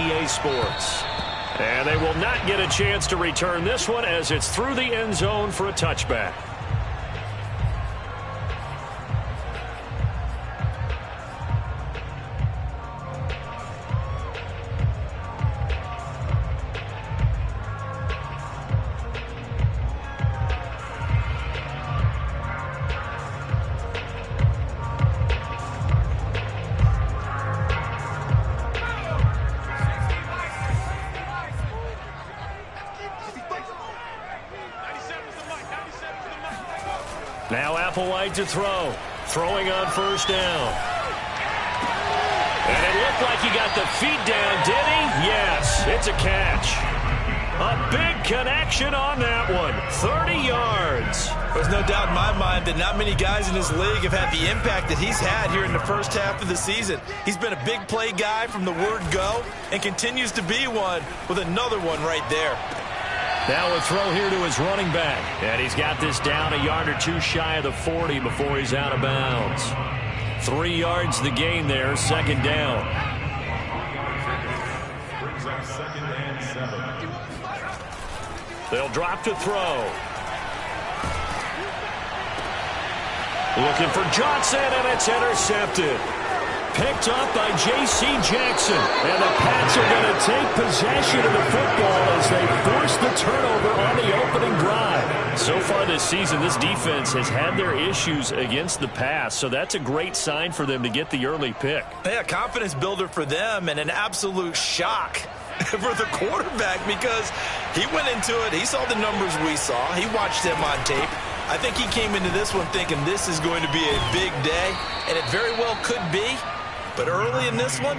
EA Sports. And they will not get a chance to return this one as it's through the end zone for a touchback. Now Applewhite to throw. Throwing on first down. And it looked like he got the feet down, did he? Yes, it's a catch. A big connection on that one. 30 yards. There's no doubt in my mind that not many guys in this league have had the impact that he's had here in the first half of the season. He's been a big play guy from the word go and continues to be one with another one right there. Now a throw here to his running back. And he's got this down a yard or two shy of the 40 before he's out of bounds. 3 yards the gain there, second down. They'll drop to throw. Looking for Johnson, and it's intercepted. Picked up by J.C. Jackson. And the Pats are going to take possession of the football as they force the turnover on the opening drive. So far this season, this defense has had their issues against the pass, so that's a great sign for them to get the early pick. Yeah, confidence builder for them and an absolute shock for the quarterback because he went into it. He saw the numbers we saw. He watched them on tape. I think he came into this one thinking this is going to be a big day, and it very well could be. But early in this one,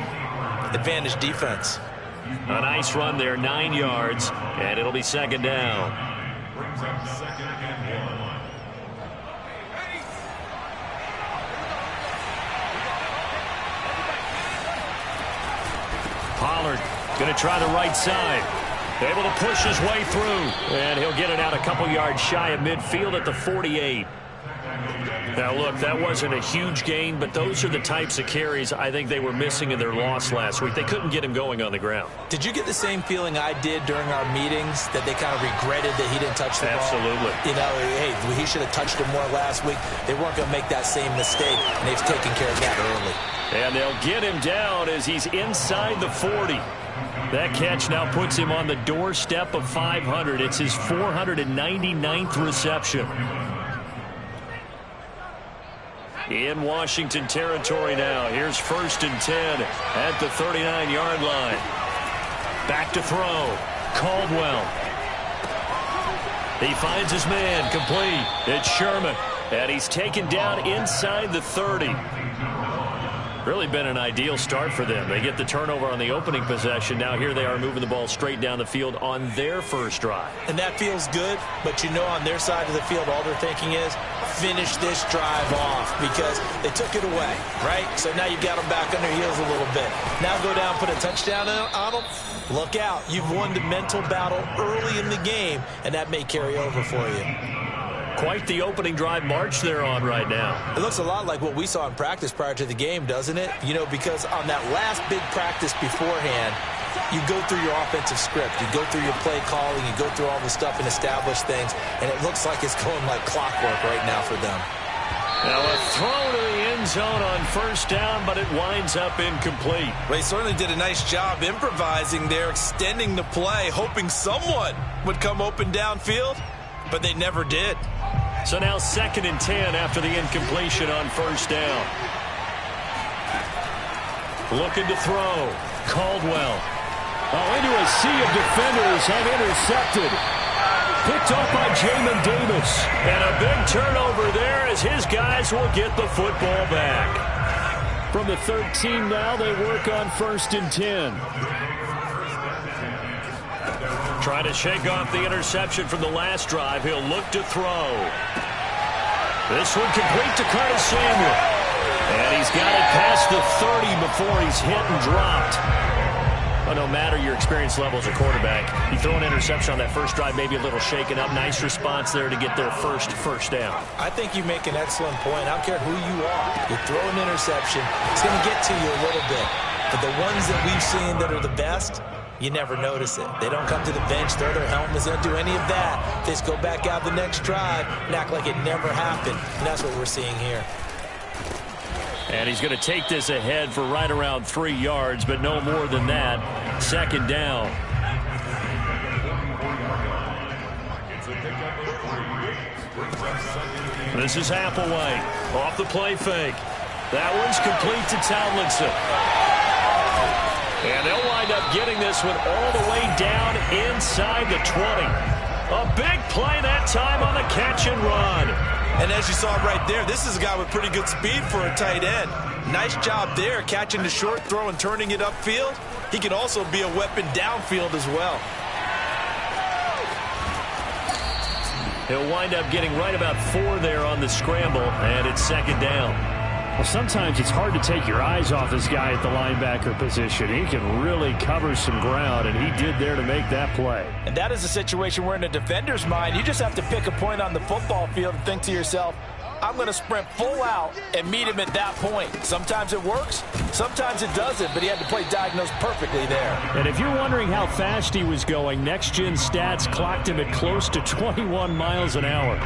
advantage defense. A nice run there, 9 yards, and it'll be second down. Pollard going to try the right side. Able to push his way through, and he'll get it out a couple yards shy of midfield at the 48. Now, look, that wasn't a huge gain, but those are the types of carries I think they were missing in their loss last week. They couldn't get him going on the ground. Did you get the same feeling I did during our meetings, that they kind of regretted that he didn't touch the ball? Absolutely. You know, hey, he should have touched him more last week. They weren't going to make that same mistake, and they've taken care of that early. And they'll get him down as he's inside the 40. That catch now puts him on the doorstep of 500. It's his 499th reception. In Washington territory now. Here's 1st and 10 at the 39-yard line. Back to throw. Caldwell. He finds his man, complete. It's Sherman. And he's taken down inside the 30. Really been an ideal start for them. They get the turnover on the opening possession. Now here they are moving the ball straight down the field on their first drive. And that feels good, but you know on their side of the field all they're thinking is finish this drive off because they took it away, right? So now you've got them back on their heels a little bit. Now go down, put a touchdown on them. Look out. You've won the mental battle early in the game, and that may carry over for you. Quite the opening drive march they're on right now. It looks a lot like what we saw in practice prior to the game, doesn't it? You know, because on that last big practice beforehand, you go through your offensive script. You go through your play calling. You go through all the stuff and establish things. And it looks like it's going like clockwork right now for them. Now a throw to the end zone on first down, but it winds up incomplete. Well, he certainly did a nice job improvising there, extending the play, hoping someone would come open downfield, but they never did. So now 2nd and 10 after the incompletion on first down. Looking to throw. Caldwell. Oh, into a sea of defenders and intercepted. Picked up by Jamin Davis. And a big turnover there as his guys will get the football back. From the 13 now, they work on 1st and 10. Trying to shake off the interception from the last drive. He'll look to throw. This one complete to Curtis Samuel. And he's got it past the 30 before he's hit and dropped. Well, no matter your experience level as a quarterback, you throw an interception on that first drive, maybe a little shaken up. Nice response there to get their first down. I think you make an excellent point. I don't care who you are. You throw an interception, it's going to get to you a little bit. But the ones that we've seen that are the best, you never notice it. They don't come to the bench, throw their helmets, they don't do any of that. They just go back out the next drive and act like it never happened. And that's what we're seeing here. And he's going to take this ahead for right around 3 yards, but no more than that. Second down. This is Applewhite off the play fake. That one's complete to Tomlinson. And they'll wind up getting this one all the way down inside the 20. A big play that time on the catch and run. And as you saw right there, this is a guy with pretty good speed for a tight end. Nice job there, catching the short throw and turning it upfield. He can also be a weapon downfield as well. He'll wind up getting right about 4 there on the scramble, and it's second down. Well, sometimes it's hard to take your eyes off this guy at the linebacker position. He can really cover some ground, and he did there to make that play. And that is a situation where in a defender's mind, you just have to pick a point on the football field and think to yourself, I'm going to sprint full out and meet him at that point. Sometimes it works, sometimes it doesn't, but he had to play diagnosed perfectly there. And if you're wondering how fast he was going, Next Gen Stats clocked him at close to 21 miles an hour.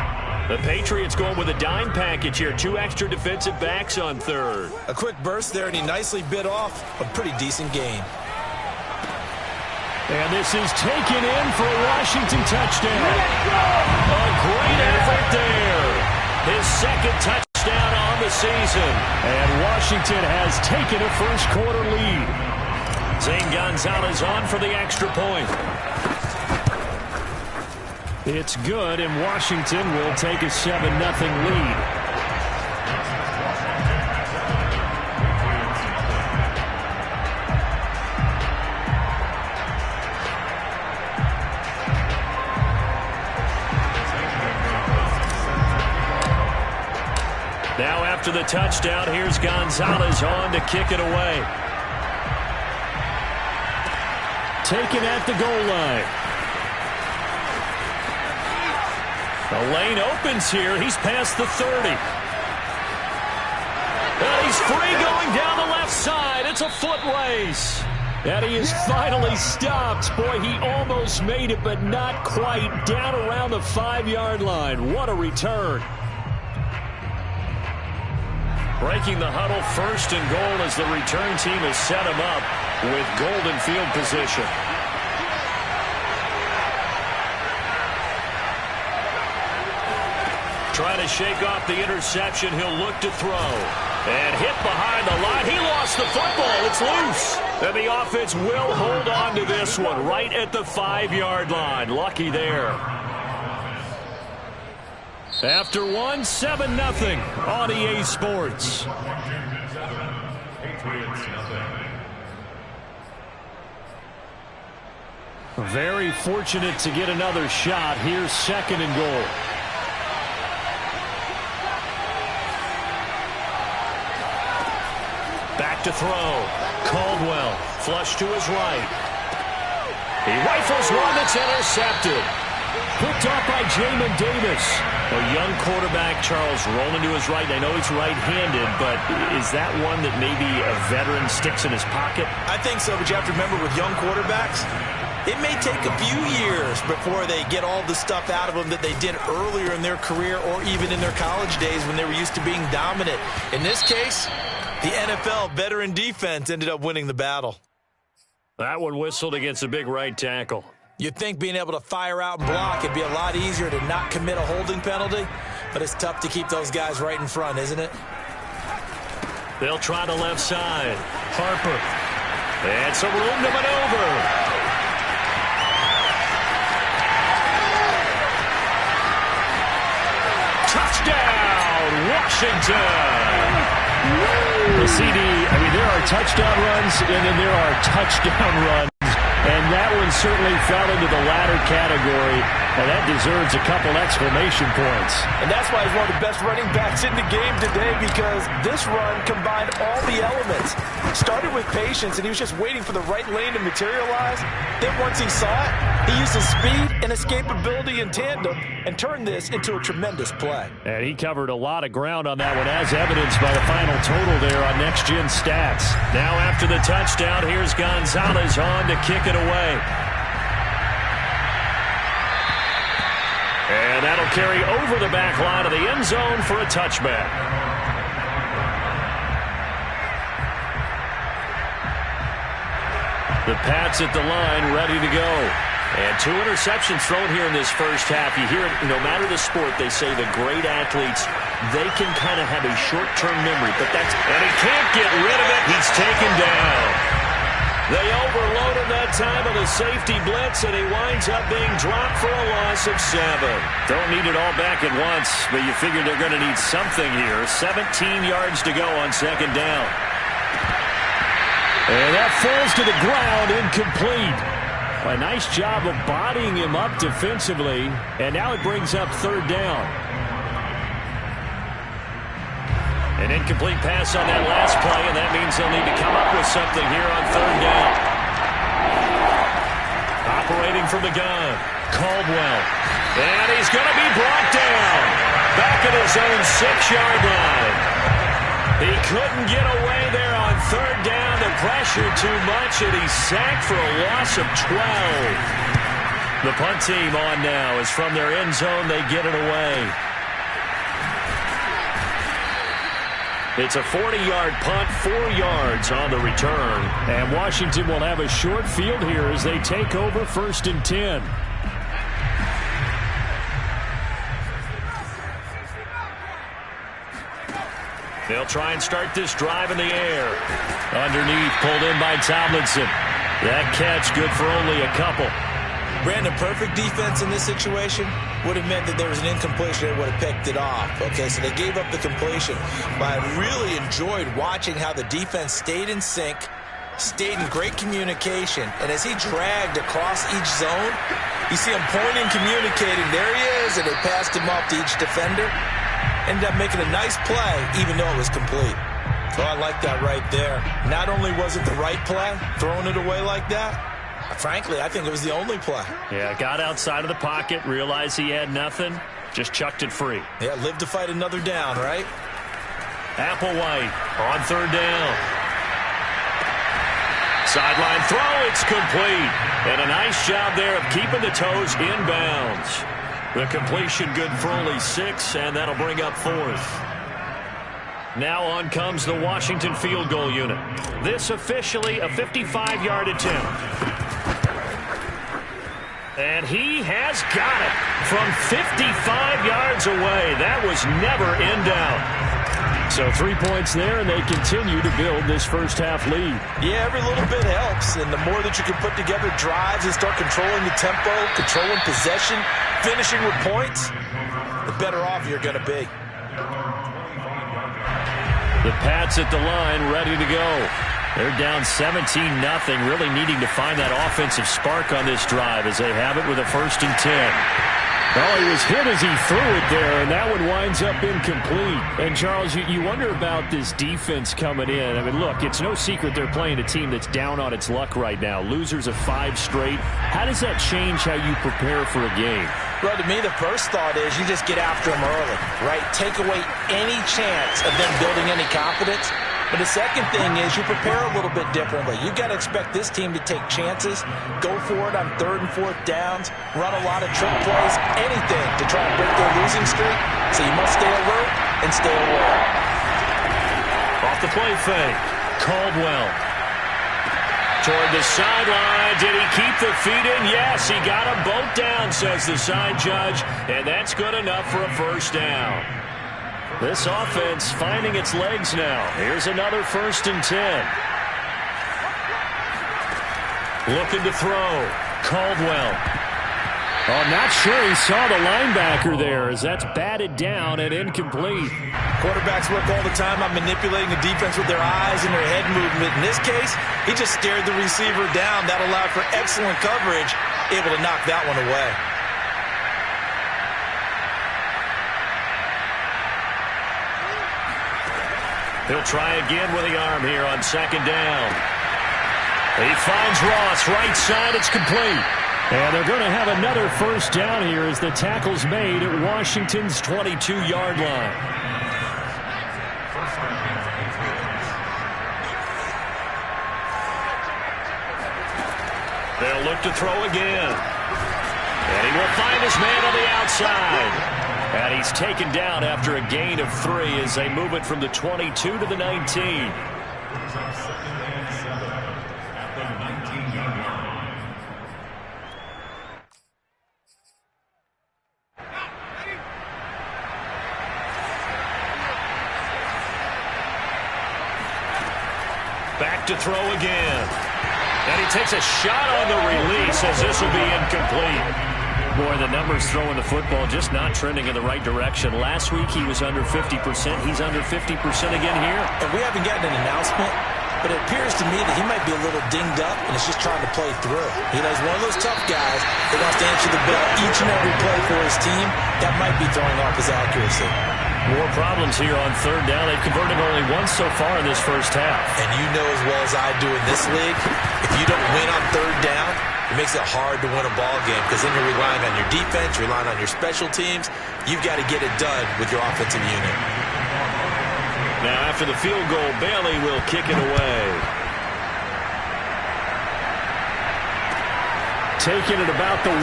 The Patriots going with a dime package here. 2 extra defensive backs on third. A quick burst there, and he nicely bit off a pretty decent gain. And this is taken in for a Washington touchdown. A great effort there. His second touchdown on the season. And Washington has taken a first quarter lead. Zane Gonzalez on for the extra point. It's good, and Washington will take a 7-0 lead. Now after the touchdown, here's Gonzalez on to kick it away. Taken at the goal line. The lane opens here. He's past the 30. And he's free going down the left side. It's a foot race. And he is finally stopped. Boy, he almost made it, but not quite. Down around the 5-yard line. What a return. Breaking the huddle, first and goal as the return team has set him up with golden field position. Trying to shake off the interception. He'll look to throw. And hit behind the line. He lost the football. It's loose. And the offense will hold on to this one right at the 5-yard line. Lucky there. After 7-0 on EA Sports. Very fortunate to get another shot. Here's second and goal. Back to throw. Caldwell, flush to his right. He rifles one that's intercepted. Picked off by Jamin Davis. A young quarterback, Charles, rolling to his right. I know he's right-handed, but is that one that maybe a veteran sticks in his pocket? I think so, but you have to remember with young quarterbacks, it may take a few years before they get all the stuff out of them that they did earlier in their career or even in their college days when they were used to being dominant. In this case, the NFL veteran defense ended up winning the battle. That one whistled against a big right tackle. You'd think being able to fire out and block, it'd be a lot easier to not commit a holding penalty, but it's tough to keep those guys right in front, isn't it? They'll try the left side. Harper. And some room to maneuver. Touchdown, Washington. The CD, I mean, there are touchdown runs, and then there are touchdown runs. And that one certainly fell into the latter category. And that deserves a couple exclamation points. And that's why he's one of the best running backs in the game today, because this run combined all the elements. Started with patience, and he was just waiting for the right lane to materialize. Then once he saw it, he used his speed and escapability in tandem and turned this into a tremendous play. And he covered a lot of ground on that one, as evidenced by the final total there on Next Gen Stats. Now after the touchdown, here's Gonzalez on to kick it away. And that'll carry over the back line of the end zone for a touchback. The Pats at the line, ready to go. And 2 interceptions thrown here in this first half. You hear it, no matter the sport, they say the great athletes, they can kind of have a short-term memory. And he can't get rid of it. He's taken down. They overloaded that time of the safety blitz, and he winds up being dropped for a loss of 7. Don't need it all back at once, but you figure they're going to need something here. 17 yards to go on second down. And that falls to the ground, incomplete. A nice job of bodying him up defensively, and now it brings up third down. An incomplete pass on that last play, and that means they'll need to come up with something here on third down. Operating from the gun, Caldwell. And he's going to be brought down. Back at his own 6-yard line. He couldn't get away there on third down. The pressure too much, and he's sacked for a loss of 12. The punt team on now is from their end zone. They get it away. It's a 40-yard punt, 4 yards on the return. And Washington will have a short field here as they take over 1st and 10. They'll try and start this drive in the air. Underneath, pulled in by Tomlinson. That catch good for only a couple. Brandon, perfect defense in this situation would have meant that there was an incompletion. They would have picked it off. Okay, so they gave up the completion. But I really enjoyed watching how the defense stayed in sync, stayed in great communication. And as he dragged across each zone, you see him pointing, communicating. There he is, and they passed him off to each defender. Ended up making a nice play, even though it was complete. So I like that right there. Not only was it the right play, throwing it away like that, frankly, I think it was the only play. Yeah, got outside of the pocket, realized he had nothing, just chucked it free. Yeah, live to fight another down, right? Applewhite on third down. Sideline throw, it's complete. And a nice job there of keeping the toes inbounds. The completion good for only 6, and that'll bring up 4th. Now on comes the Washington field goal unit. This officially a 55-yard attempt. And he has got it from 55 yards away. That was never in doubt. So 3 points there, and they continue to build this first half lead. Yeah, every little bit helps. And the more that you can put together drives and start controlling the tempo, controlling possession, finishing with points, the better off you're going to be. The Pats at the line, ready to go. They're down 17-0, really needing to find that offensive spark on this drive as they have it with a 1st and 10. Well, he was hit as he threw it there, and that one winds up incomplete. And, Charles, you wonder about this defense coming in. I mean, look, it's no secret they're playing a team that's down on its luck right now. Losers of 5 straight. How does that change how you prepare for a game? Well, to me, the first thought is you just get after them early, right? Take away any chance of them building any confidence. But the second thing is you prepare a little bit differently. You've got to expect this team to take chances, go for it on 3rd and 4th downs, run a lot of trick plays, anything to try and break their losing streak. So you must stay alert and stay aware. Off the play fake, Caldwell. Toward the sideline. Did he keep the feet in? Yes, he got them both down, says the side judge. And that's good enough for a 1st down. This offense finding its legs now. Here's another 1st and 10. Looking to throw. Caldwell. Oh, not sure he saw the linebacker there as that's batted down and incomplete. Quarterbacks work all the time on manipulating the defense with their eyes and their head movement. In this case, he just stared the receiver down. That allowed for excellent coverage, able to knock that one away. He'll try again with the arm here on second down. He finds Ross, right side, it's complete. And they're going to have another first down here as the tackle's made at Washington's 22-yard line. They'll look to throw again. And he will find his man on the outside. And he's taken down after a gain of 3 as they move it from the 22 to the 19. Back to throw again. And he takes a shot on the release as this will be incomplete. Boy, the numbers throwing the football just not trending in the right direction. Last week he was under 50%. He's under 50% again here. And we haven't gotten an announcement, but it appears to me that he might be a little dinged up and is just trying to play through. He's one of those tough guys that wants to answer the bell each and every play for his team. That might be throwing off his accuracy. More problems here on third down. They've converted only once so far in this first half. And you know as well as I do in this league, if you don't win on third down, it makes it hard to win a ball game because then you're relying on your defense, relying on your special teams. You've got to get it done with your offensive unit. Now after the field goal, Bailey will kick it away. Taking it about the 1.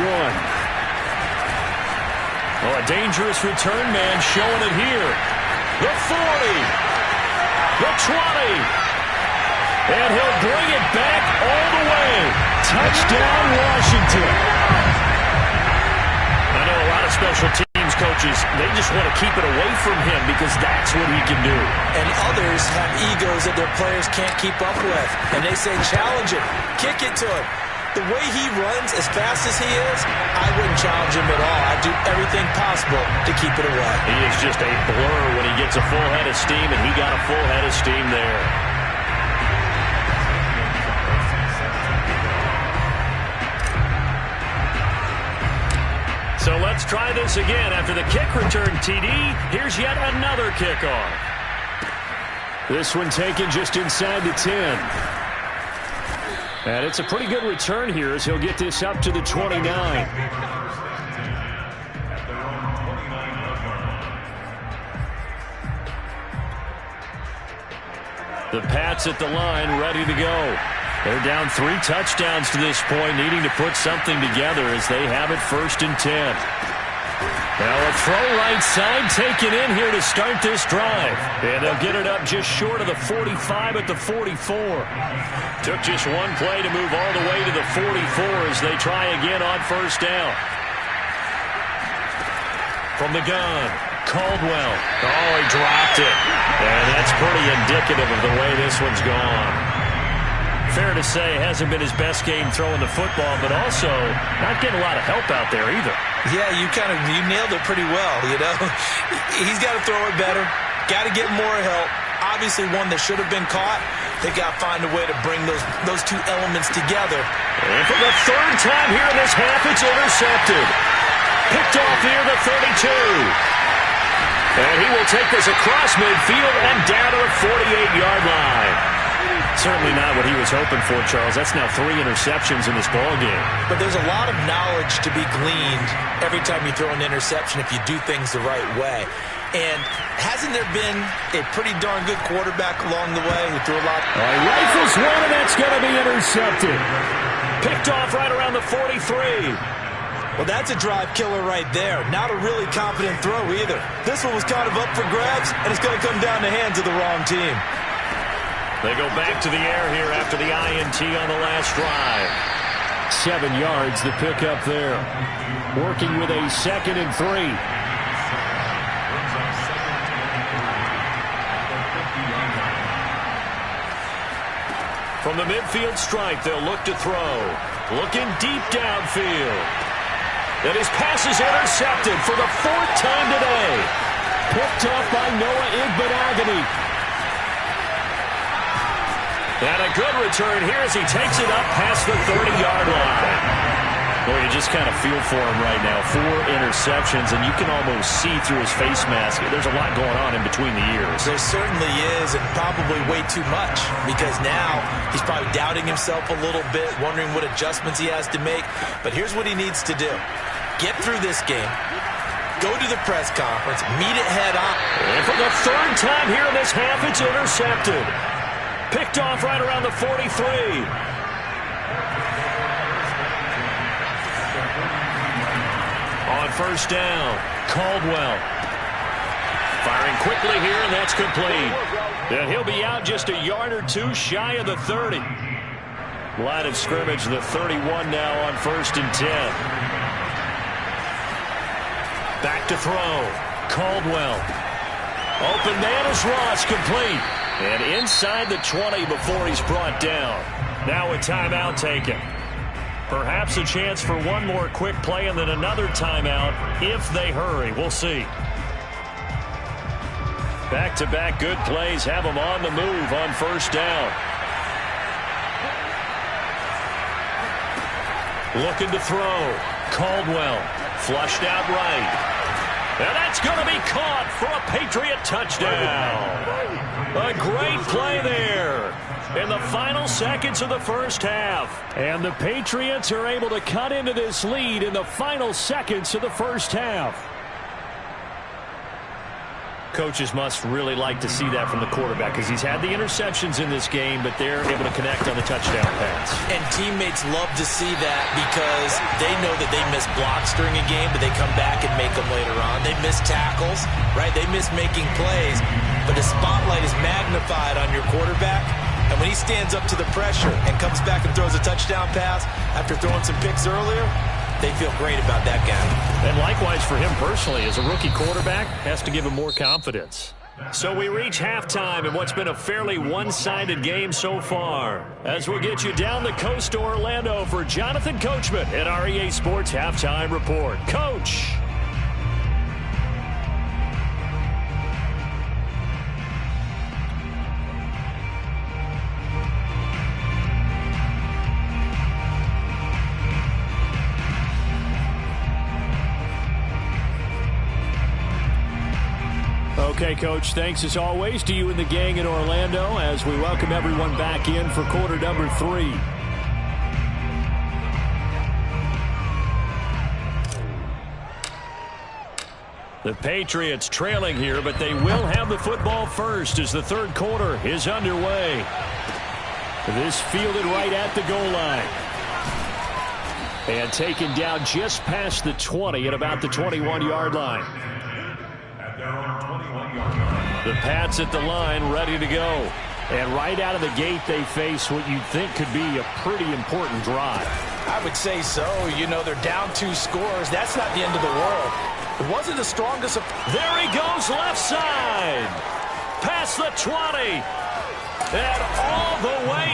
Oh, a dangerous return man showing it here. The 40. The 20. And he'll bring it back all the way. Touchdown, Washington. I know a lot of special teams coaches, they just want to keep it away from him because that's what he can do. And others have egos that their players can't keep up with. And they say, challenge it. Kick it to him. The way he runs as fast as he is, I wouldn't challenge him at all. I'd do everything possible to keep it away. He is just a blur when he gets a full head of steam, and he got a full head of steam there. So let's try this again. After the kick return TD, here's yet another kickoff. This one taken just inside the 10. And it's a pretty good return here as he'll get this up to the 29. The Pats at the line, ready to go. They're down 3 touchdowns to this point, needing to put something together as they have it 1st and 10. Now a throw right side taken in here to start this drive. And they'll get it up just short of the 45 at the 44. Took just one play to move all the way to the 44 as they try again on 1st down. From the gun, Caldwell. Oh, he dropped it. And that's pretty indicative of the way this one's gone. Fair to say, hasn't been his best game throwing the football, but also not getting a lot of help out there either. Yeah, you nailed it pretty well, you know. He's got to throw it better, got to get more help. Obviously one that should have been caught. They got to find a way to bring those two elements together. And for the 3rd time here in this half, it's intercepted. Picked off near the 32. And he will take this across midfield and down to the 48-yard line. Certainly not what he was hoping for, Charles. That's now 3 interceptions in this ballgame. But there's a lot of knowledge to be gleaned every time you throw an interception if you do things the right way. And hasn't there been a pretty darn good quarterback along the way who threw a lot? He rifles one, and that's going to be intercepted. Picked off right around the 43. Well, that's a drive killer right there. Not a really confident throw either. This one was kind of up for grabs, and it's going to come down the hands of the wrong team. They go back to the air here after the INT on the last drive. 7 yards, the pickup there. Working with a 2nd and 3. From the midfield stripe, they'll look to throw. Looking deep downfield. And his pass is intercepted for the 4th time today. Picked off by Noah Igbenogany. And a good return here as he takes it up past the 30-yard line. Well, you just just kind of feel for him right now. 4 interceptions, and you can almost see through his face mask. There's a lot going on in between the ears. There certainly is, and probably way too much, because now he's probably doubting himself a little bit, wondering what adjustments he has to make. But here's what he needs to do. Get through this game. Go to the press conference. Meet it head on. And for the 3rd time here in this half, it's intercepted. Picked off right around the 43. On 1st down, Caldwell. Firing quickly here, and that's complete. And he'll be out just a yard or 2 shy of the 30. Line of scrimmage, the 31 now on 1st and 10. Back to throw. Caldwell. Open man is Ross, complete. And inside the 20 before he's brought down. Now a timeout taken. Perhaps a chance for one more quick play and then another timeout if they hurry. We'll see. Back-to-back good plays have them on the move on 1st down. Looking to throw. Caldwell. Flushed out right. And that's going to be caught for a Patriot touchdown. A great play there in the final seconds of the 1st half. And the Patriots are able to cut into this lead in the final seconds of the 1st half. Coaches must really like to see that from the quarterback because he's had the interceptions in this game, but they're able to connect on the touchdown pass. And teammates love to see that because they know that they miss blocks during a game, but they come back and make them later on. They miss tackles, right? They miss making plays, but the spotlight is magnified on your quarterback. And when he stands up to the pressure and comes back and throws a touchdown pass after throwing some picks earlier, they feel great about that guy. And likewise for him personally, as a rookie quarterback, has to give him more confidence. So we reach halftime in what's been a fairly one-sided game so far. As we'll get you down the coast to Orlando for Jonathan Coachman at our EA Sports Halftime Report. Coach! Okay, Coach, thanks as always to you and the gang in Orlando as we welcome everyone back in for quarter number 3. The Patriots trailing here, but they will have the football first as the 3rd quarter is underway. This fielded right at the goal line. And taken down just past the 20 at about the 21-yard line. The Pats at the line, ready to go. And right out of the gate, they face what you'd think could be a pretty important drive. I would say so. You know, they're down 2 scores. That's not the end of the world. It wasn't the strongest. There he goes, left side. Past the 20. And all the way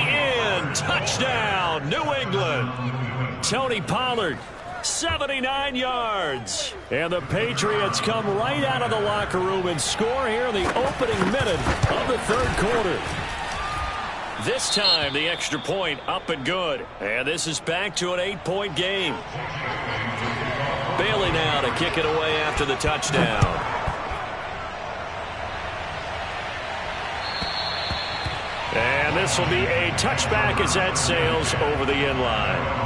in. Touchdown, New England. Tony Pollard. 79 yards. And the Patriots come right out of the locker room and score here in the opening minute of the 3rd quarter. This time, the extra point up and good. And this is back to an 8-point game. Bailey now to kick it away after the touchdown. And this will be a touchback as that sails over the end line.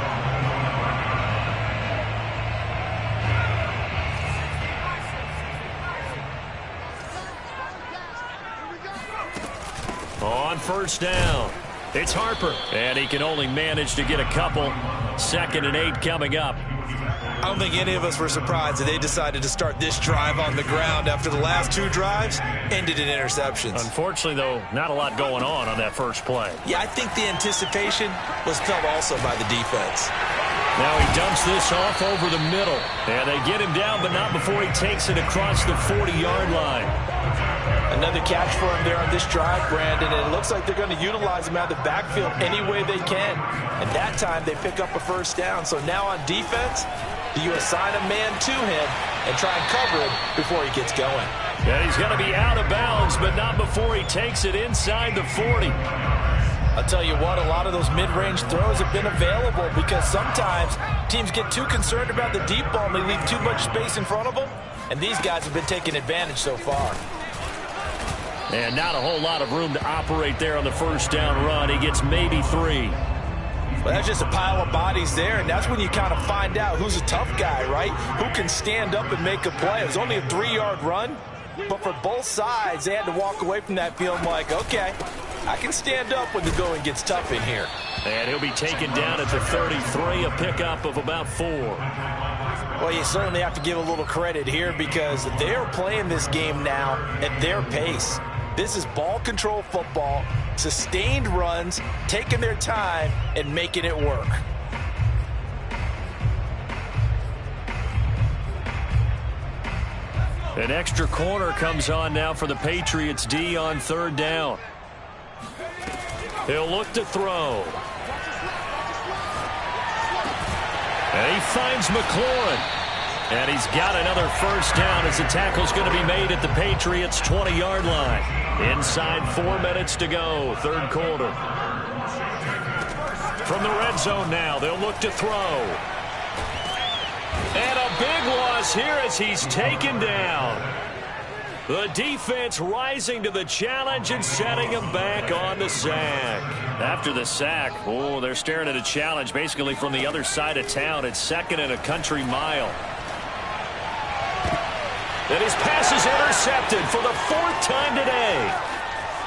On 1st down, it's Harper. And he can only manage to get a couple. 2nd and 8 coming up. I don't think any of us were surprised that they decided to start this drive on the ground after the last 2 drives ended in interceptions. Unfortunately, though, not a lot going on that first play. Yeah, I think the anticipation was felt also by the defense. Now he dumps this off over the middle. And they get him down, but not before he takes it across the 40-yard line. Another catch for him there on this drive, Brandon, and it looks like they're going to utilize him out of the backfield any way they can. And that time they pick up a 1st down. So now on defense, do you assign a man to him and try and cover him before he gets going? And he's going to be out of bounds, but not before he takes it inside the 40. I'll tell you what, a lot of those mid-range throws have been available because sometimes teams get too concerned about the deep ball and they leave too much space in front of them, and these guys have been taking advantage so far. And not a whole lot of room to operate there on the first down run. He gets maybe 3. Well, that's just a pile of bodies there, and that's when you kind of find out who's a tough guy, right? Who can stand up and make a play. It was only a 3-yard run, but for both sides, they had to walk away from that feeling like, okay, I can stand up when the going gets tough in here. And he'll be taken down at the 33, a pickup of about 4. Well, you certainly have to give a little credit here because they're playing this game now at their pace. This is ball control football, sustained runs, taking their time and making it work. An extra corner comes on now for the Patriots D on 3rd down. He'll look to throw. And he finds McLaurin. And he's got another first down as the tackle's going to be made at the Patriots' 20-yard line. Inside 4 minutes to go, 3rd quarter. From the red zone now, they'll look to throw. And a big loss here as he's taken down. The defense rising to the challenge and setting him back on the sack. After the sack, oh, they're staring at a challenge basically from the other side of town. It's 2nd and a country mile. And his pass is intercepted for the 4th time today.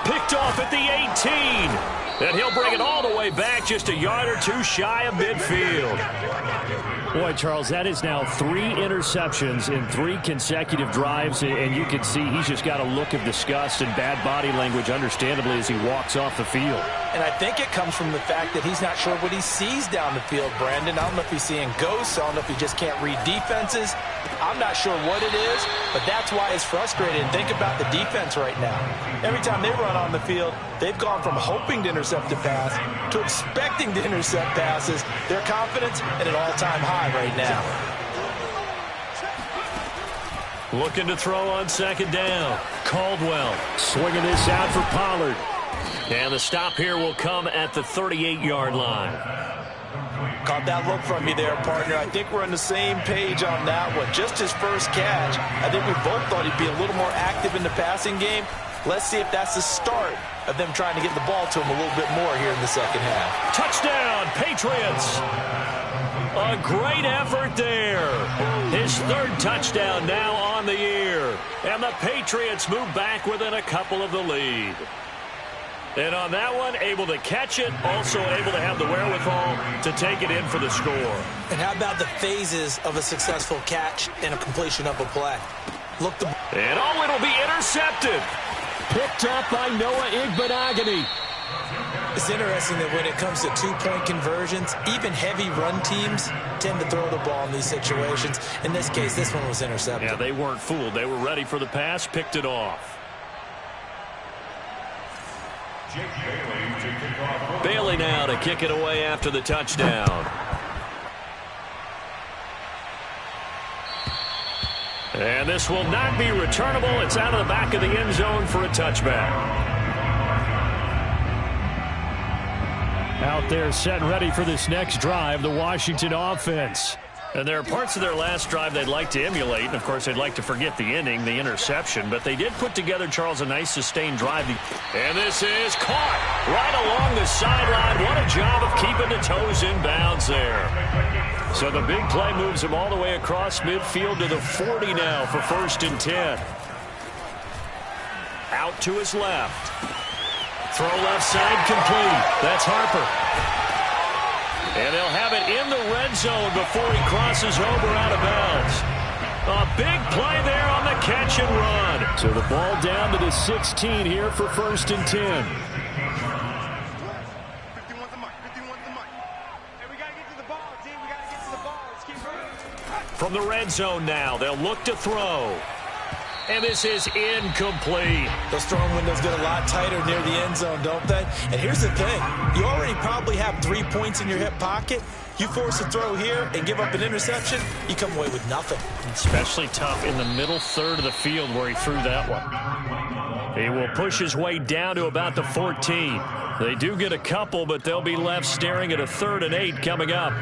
Picked off at the 18. And he'll bring it all the way back just a yard or 2 shy of midfield. Boy, Charles, that is now 3 interceptions in 3 consecutive drives, and you can see he's just got a look of disgust and bad body language, understandably, as he walks off the field. And I think it comes from the fact that he's not sure what he sees down the field, Brandon. I don't know if he's seeing ghosts. I don't know if he just can't read defenses. I'm not sure what it is, but that's why he's frustrated. And think about the defense right now. Every time they run on the field, they've gone from hoping to intercept a pass to expecting to intercept passes. Their confidence at an all-time high right now. Looking to throw on 2nd down. Caldwell swinging this out for Pollard. And the stop here will come at the 38-yard line. Caught that look from you there, partner. I think we're on the same page on that one. Just his first catch. I think we both thought he'd be a little more active in the passing game. Let's see if that's the start of them trying to get the ball to him a little bit more here in the second half. Touchdown, Patriots! A great effort there. His 3rd touchdown now on the year. And the Patriots move back within a couple of the lead. And on that one, able to catch it, also able to have the wherewithal to take it in for the score. And how about the phases of a successful catch and a completion of a play? And oh, it'll be intercepted. Picked up by Noah Igbinoghene. It's interesting that when it comes to 2-point conversions, even heavy run teams tend to throw the ball in these situations. In this case, this one was intercepted. Yeah, they weren't fooled. They were ready for the pass, picked it off. Bailey now to kick it away after the touchdown. And this will not be returnable. It's out of the back of the end zone for a touchback. Out there set and ready for this next drive, the Washington offense. And there are parts of their last drive they'd like to emulate. And, of course, they'd like to forget the ending, the interception. But they did put together, Charles, a nice sustained drive. And this is caught right along the sideline. What a job of keeping the toes in bounds there. So the big play moves him all the way across midfield to the 40 now for 1st and 10. Out to his left. Throw left side complete. That's Harper. And they'll have it in the red zone before he crosses over out of bounds. A big play there on the catch and run. So the ball down to the 16 here for 1st and 10. From the red zone now, they'll look to throw. And this is incomplete. Those throwing windows get a lot tighter near the end zone, don't they? And here's the thing. You already probably have 3 points in your hip pocket. You force a throw here and give up an interception, you come away with nothing. Especially tough in the middle third of the field where he threw that one. He will push his way down to about the 14. They do get a couple, but they'll be left staring at a 3rd and 8 coming up.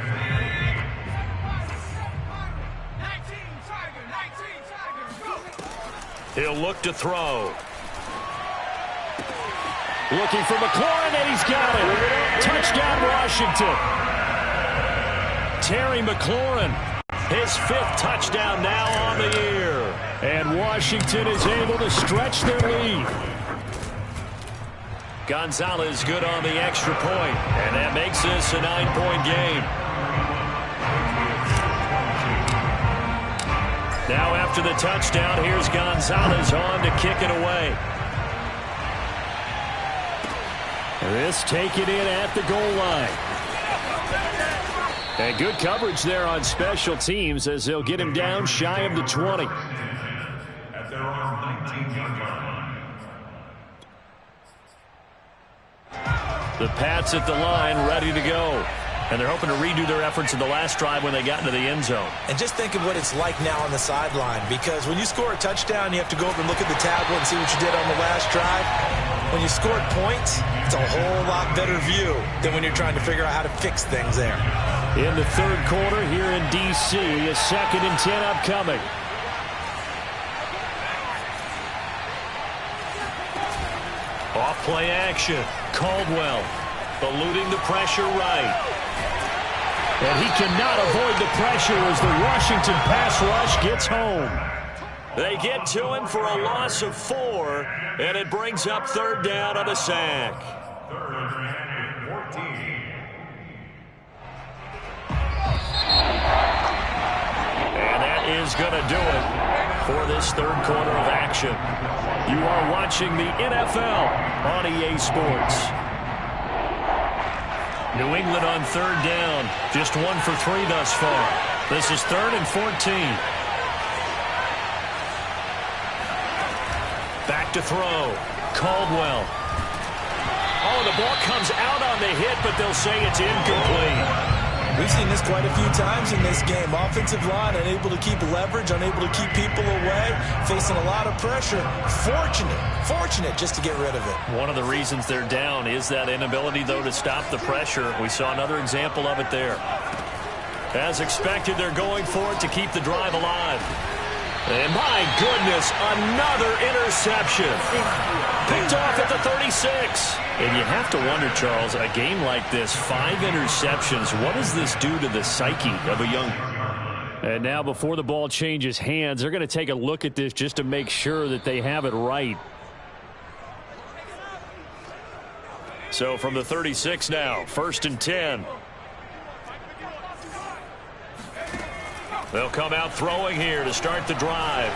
He'll look to throw. Looking for McLaurin, and he's got it. Touchdown, Washington. Terry McLaurin, his 5th touchdown now on the year. And Washington is able to stretch their lead. Gonzalez good on the extra point, and that makes this a 9-point game. Now after the touchdown, here's Gonzalez on to kick it away. This taken in at the goal line. And good coverage there on special teams as they'll get him down shy of the 20. At their own 19-yard line. The Pats at the line ready to go. And they're hoping to redo their efforts in the last drive when they got into the end zone. And just think of what it's like now on the sideline, because when you score a touchdown, you have to go over and look at the tablet and see what you did on the last drive. When you scored points, it's a whole lot better view than when you're trying to figure out how to fix things there. In the 3rd quarter here in D.C., a 2nd and 10 upcoming. Off play action. Caldwell eluding the pressure right. And he cannot avoid the pressure as the Washington pass rush gets home. They get to him for a loss of 4, and it brings up 3rd down on a sack. 3rd and 14. And that is going to do it for this 3rd quarter of action. You are watching the NFL on EA Sports. New England on 3rd down. Just 1 for 3 thus far. This is 3rd and 14. Back to throw. Caldwell. Oh, the ball comes out on the hit, but they'll say it's incomplete. We've seen this quite a few times in this game. Offensive line unable to keep leverage, unable to keep people away, facing a lot of pressure. Fortunate just to get rid of it. One of the reasons they're down is that inability, though, to stop the pressure. We saw another example of it there. As expected, they're going for it to keep the drive alive. And my goodness, another interception. Picked off at the 36. And you have to wonder, Charles, a game like this, 5 interceptions, what does this do to the psyche of a young... And now before the ball changes hands, they're going to take a look at this just to make sure that they have it right. So from the 36 now, 1st and 10. They'll come out throwing here to start the drive.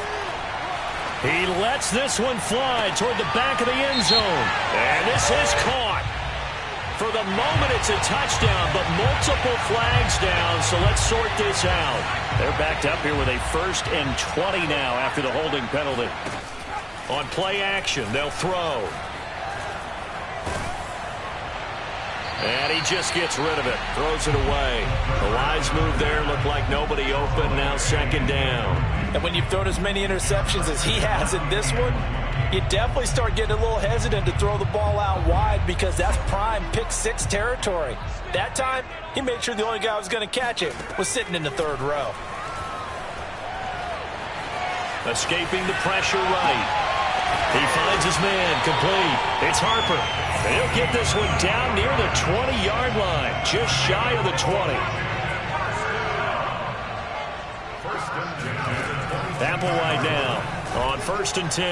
He lets this one fly toward the back of the end zone. And this is caught. For the moment, it's a touchdown, but multiple flags down, so let's sort this out. They're backed up here with a 1st and 20 now after the holding penalty. On play action, they'll throw. And he just gets rid of it, throws it away. The wise move there, looked like nobody open, now 2nd down. And when you've thrown as many interceptions as he has in this one, you definitely start getting a little hesitant to throw the ball out wide because that's prime pick 6 territory. That time, he made sure the only guy who was going to catch it was sitting in the 3rd row. Escaping the pressure right. He finds his man, complete. It's Harper. And he'll get this one down near the 20-yard line, just shy of the 20. Applewhite now on 1st and 10.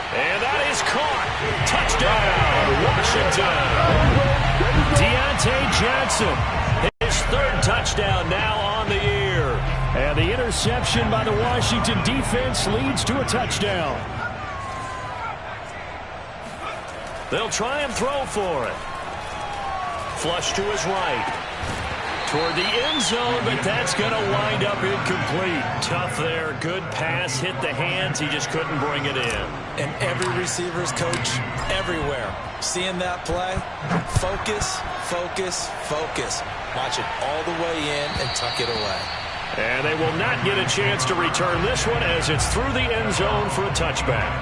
And that is caught. Touchdown, Washington. Deontay Johnson, his 3rd touchdown now on the year. And the interception by the Washington defense leads to a touchdown. They'll try and throw for it. Flush to his right. Toward the end zone, but that's going to wind up incomplete. Tough there. Good pass. Hit the hands. He just couldn't bring it in. And every receiver's coach everywhere. Seeing that play, focus, focus, focus. Watch it all the way in and tuck it away. And they will not get a chance to return this one as it's through the end zone for a touchback.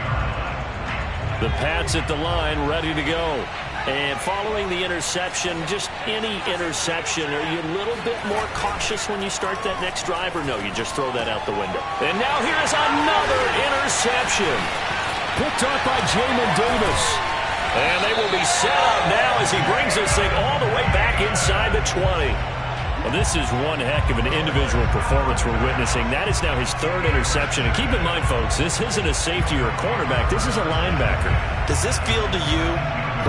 The Pats at the line, ready to go. And following the interception, just any interception, are you a little bit more cautious when you start that next drive, or no, you just throw that out the window? And now here's another interception. Picked up by Jamin Davis. And they will be set up now as he brings this thing all the way back inside the 20. Well, this is one heck of an individual performance we're witnessing. That is now his third interception. And keep in mind, folks, this isn't a safety or a cornerback. This is a linebacker. Does this feel to you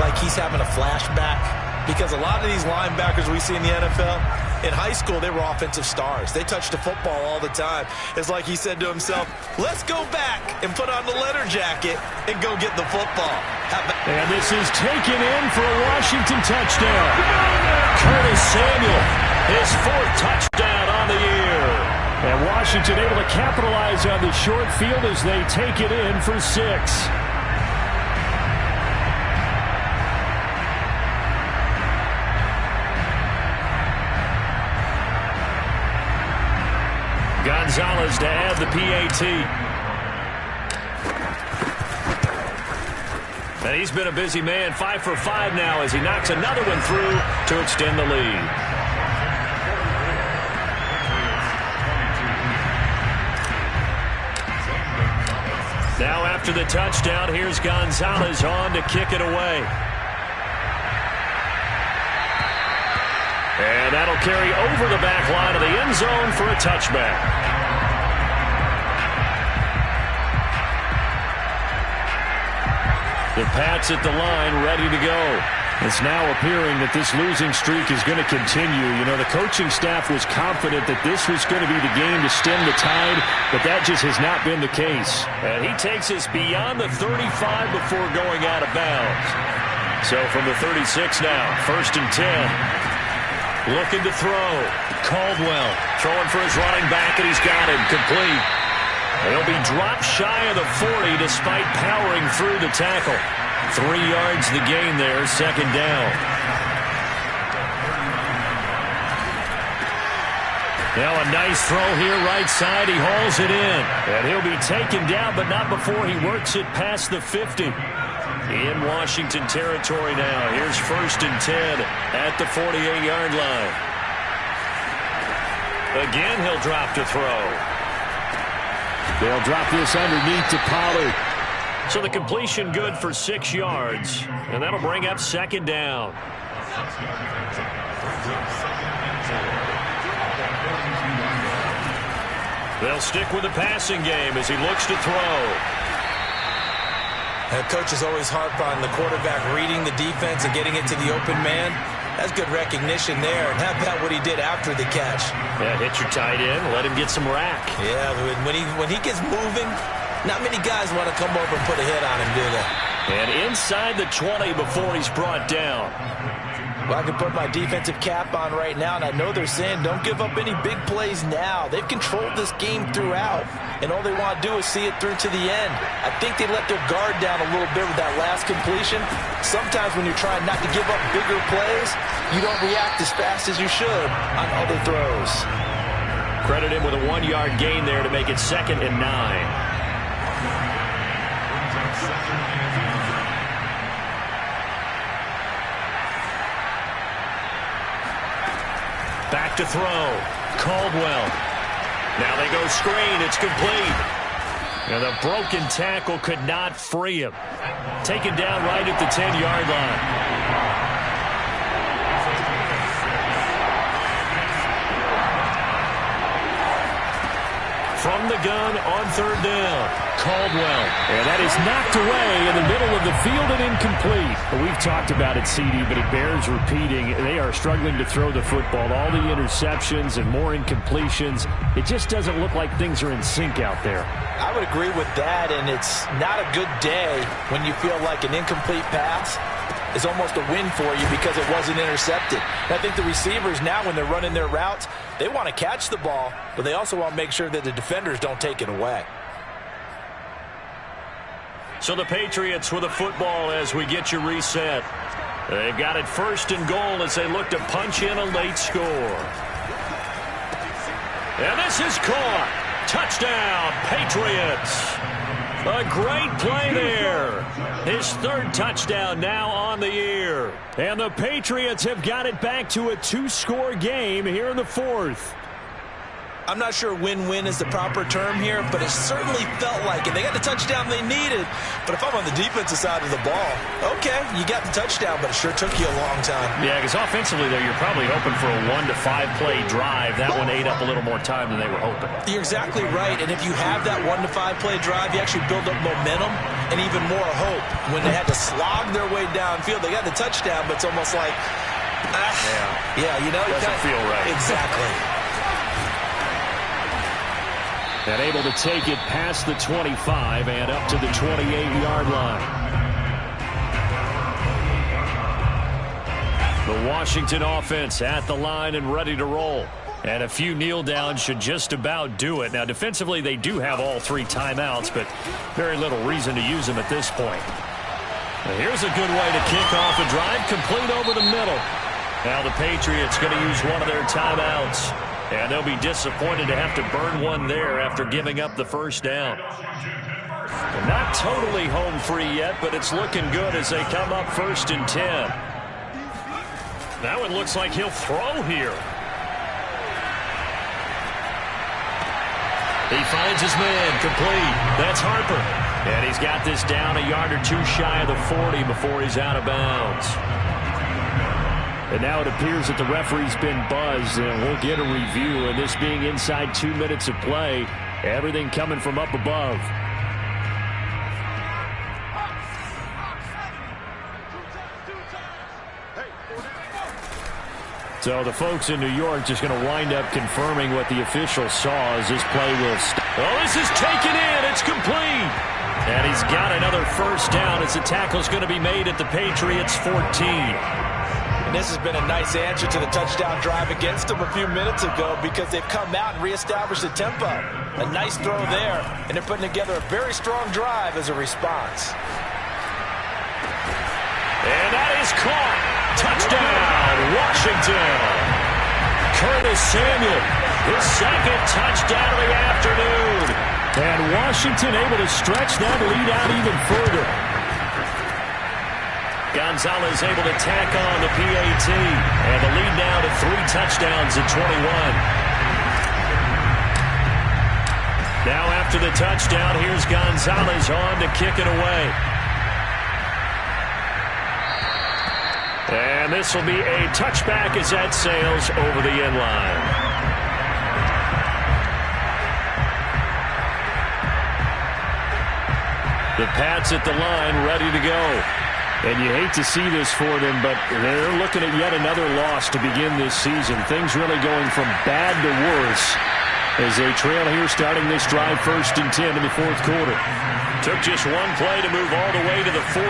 like he's having a flashback? Because a lot of these linebackers we see in the NFL, in high school, they were offensive stars. They touched the football all the time. It's like he said to himself, let's go back and put on the letter jacket and go get the football. And this is taken in for a Washington touchdown. Curtis Samuel, his fourth touchdown on the year. And Washington able to capitalize on the short field as they take it in for 6. Gonzalez to add the PAT. And he's been a busy man, 5 for 5 now as he knocks another one through to extend the lead. Now after the touchdown, here's Gonzalez on to kick it away. And that'll carry over the back line of the end zone for a touchback. The Pats at the line, ready to go. It's now appearing that this losing streak is going to continue. You know, the coaching staff was confident that this was going to be the game to stem the tide, but that just has not been the case. And he takes us beyond the 35 before going out of bounds. So from the 36 now, 1st and 10. Looking to throw. Caldwell throwing for his running back, and he's got him complete. He'll be dropped shy of the 40 despite powering through the tackle. 3 yards the gain there, 2nd down. Now a nice throw here, right side. He hauls it in. And he'll be taken down, but not before he works it past the 50. In Washington territory now. Here's 1st and 10 at the 48-yard line. Again, he'll drop to throw. They'll drop this underneath to Pollard. So the completion good for 6 yards. And that'll bring up 2nd down. They'll stick with the passing game as he looks to throw. Coaches always harp on the quarterback reading the defense and getting it to the open man. That's good recognition there. And how about what he did after the catch? Yeah, hit your tight end, let him get some rack. Yeah, when he gets moving, not many guys want to come over and put a hit on him, do they? And inside the 20 before he's brought down. Well, I can put my defensive cap on right now, and I know they're saying don't give up any big plays now. They've controlled this game throughout, and all they want to do is see it through to the end. I think they let their guard down a little bit with that last completion. Sometimes when you're trying not to give up bigger plays, you don't react as fast as you should on other throws. Credit him with a 1-yard gain there to make it 2nd and 9. Back to throw. Caldwell. Now they go screen. It's complete. And the broken tackle could not free him. Taken down right at the 10-yard line. From the gun on 3rd down. Caldwell. And that is knocked away in the middle of the field and incomplete. We've talked about it, CD, but it bears repeating. They are struggling to throw the football. All the interceptions and more incompletions. It just doesn't look like things are in sync out there. I would agree with that, and it's not a good day when you feel like an incomplete pass is almost a win for you because it wasn't intercepted. And I think the receivers now, when they're running their routes, they want to catch the ball, but they also want to make sure that the defenders don't take it away. So the Patriots with a football as we get you reset. They've got it 1st and goal as they look to punch in a late score. And this is caught. Touchdown, Patriots. A great play there. His third touchdown now on the year. And the Patriots have got it back to a 2-score game here in the fourth. I'm not sure win-win is the proper term here, but it certainly felt like it. They got the touchdown they needed. But if I'm on the defensive side of the ball, okay, you got the touchdown, but it sure took you a long time. Yeah, because offensively, though, you're probably hoping for a 1 to 5 play drive. That one ate up a little more time than they were hoping. You're exactly right. And if you have that 1 to 5 play drive, you actually build up momentum and even more hope. When they had to slog their way downfield, they got the touchdown, but it's almost like, yeah, you know, doesn't feel right. Exactly. And able to take it past the 25 and up to the 28-yard line. The Washington offense at the line and ready to roll. And a few kneel downs should just about do it. Now, defensively, they do have all 3 timeouts, but very little reason to use them at this point. Now, here's a good way to kick off a drive, complete over the middle. Now the Patriots going to use one of their timeouts. And they'll be disappointed to have to burn one there after giving up the first down. And not totally home free yet, but it's looking good as they come up 1st and 10. That one looks like he'll throw here. He finds his man, complete. That's Harper. And he's got this down a yard or 2 shy of the 40 before he's out of bounds. And now it appears that the referee's been buzzed, and we'll get a review. And this being inside 2 minutes of play, everything coming from up above. So the folks in New York just going to wind up confirming what the official saw as this play will stop. Oh, this is taken in. It's complete. And he's got another first down as the tackle's going to be made at the Patriots 14. And this has been a nice answer to the touchdown drive against them a few minutes ago because they've come out and reestablished the tempo. A nice throw there, and they're putting together a very strong drive as a response. And that is caught. Touchdown, Washington. Curtis Samuel, his second touchdown of the afternoon. And Washington able to stretch that lead out even further. Gonzalez able to tack on the PAT. And the lead now to 3 touchdowns at 21. Now after the touchdown, here's Gonzalez on to kick it away. And this will be a touchback as that sails over the end line. The Pats at the line ready to go. And you hate to see this for them, but they're looking at yet another loss to begin this season. Things really going from bad to worse as they trail here starting this drive 1st and 10 in the 4th quarter. Took just one play to move all the way to the 44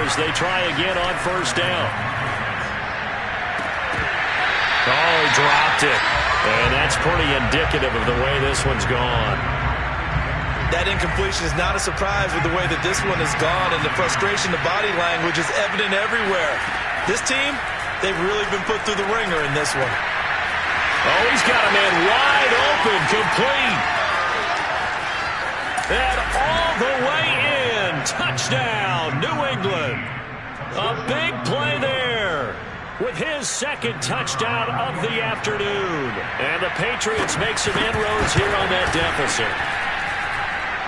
as they try again on 1st down. Oh, he dropped it. And that's pretty indicative of the way this one's gone. That incompletion is not a surprise with the way that this one has gone, and the frustration, the body language is evident everywhere. This team, they've really been put through the ringer in this one. Oh, he's got a man wide open, complete. And all the way in. Touchdown, New England. A big play there with his second touchdown of the afternoon. And the Patriots make some inroads here on that deficit.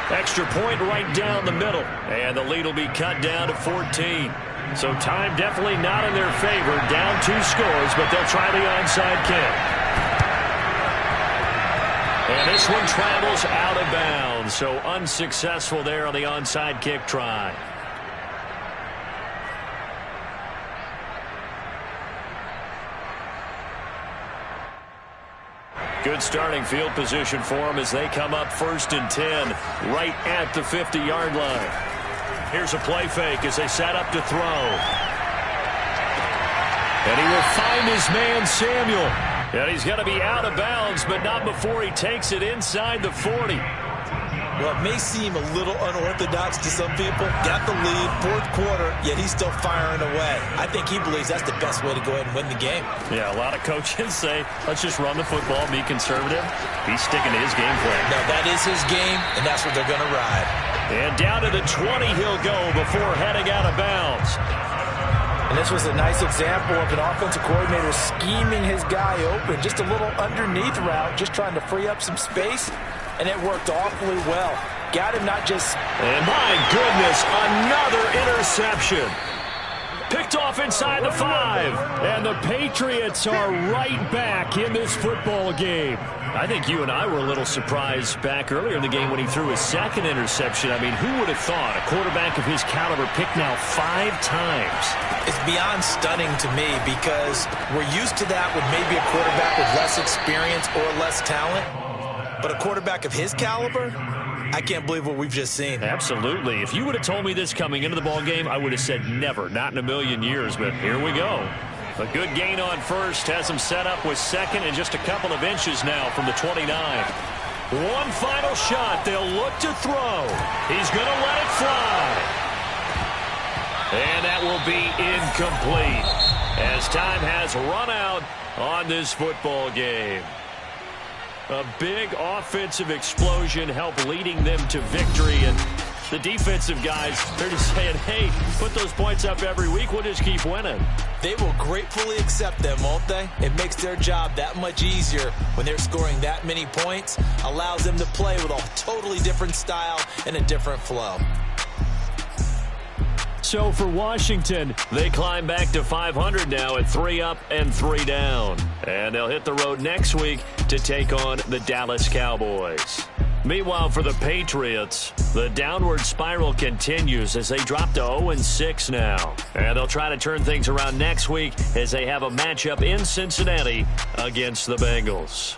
Extra point right down the middle. And the lead will be cut down to 14. So time definitely not in their favor. Down 2 scores, but they'll try the onside kick. And this one travels out of bounds. So unsuccessful there on the onside kick try. Good starting field position for them as they come up 1st and 10 right at the 50-yard line. Here's a play fake as they set up to throw. And he will find his man Samuel. And he's going to be out of bounds, but not before he takes it inside the 40. Well, it may seem a little unorthodox to some people. Got the lead, 4th quarter, yet he's still firing away. I think he believes that's the best way to go ahead and win the game. Yeah, a lot of coaches say, let's just run the football, be conservative. He's sticking to his game plan. No, that is his game, and that's what they're going to ride. And down to the 20 he'll go before heading out of bounds. And this was a nice example of an offensive coordinator scheming his guy open. Just a little underneath route, just trying to free up some space, and it worked awfully well. Got him not just... And my goodness, another interception. Picked off inside the 5. And the Patriots are right back in this football game. I think you and I were a little surprised back earlier in the game when he threw his second interception. I mean, who would have thought a quarterback of his caliber picked now 5 times? It's beyond stunning to me because we're used to that with maybe a quarterback with less experience or less talent. But a quarterback of his caliber, I can't believe what we've just seen. Absolutely. If you would have told me this coming into the ball game, I would have said never, not in a million years. But here we go. A good gain on first has him set up with second and just a couple of inches now from the 29. One final shot. They'll look to throw. He's going to let it fly. And that will be incomplete as time has run out on this football game. A big offensive explosion helped leading them to victory. And the defensive guys, they're just saying, hey, put those points up every week. We'll just keep winning. They will gratefully accept them, won't they? It makes their job that much easier when they're scoring that many points. Allows them to play with a totally different style and a different flow. So for Washington, they climb back to 500 now at 3 up and 3 down. And they'll hit the road next week to take on the Dallas Cowboys. Meanwhile, for the Patriots, the downward spiral continues as they drop to 0-6 now. And they'll try to turn things around next week as they have a matchup in Cincinnati against the Bengals.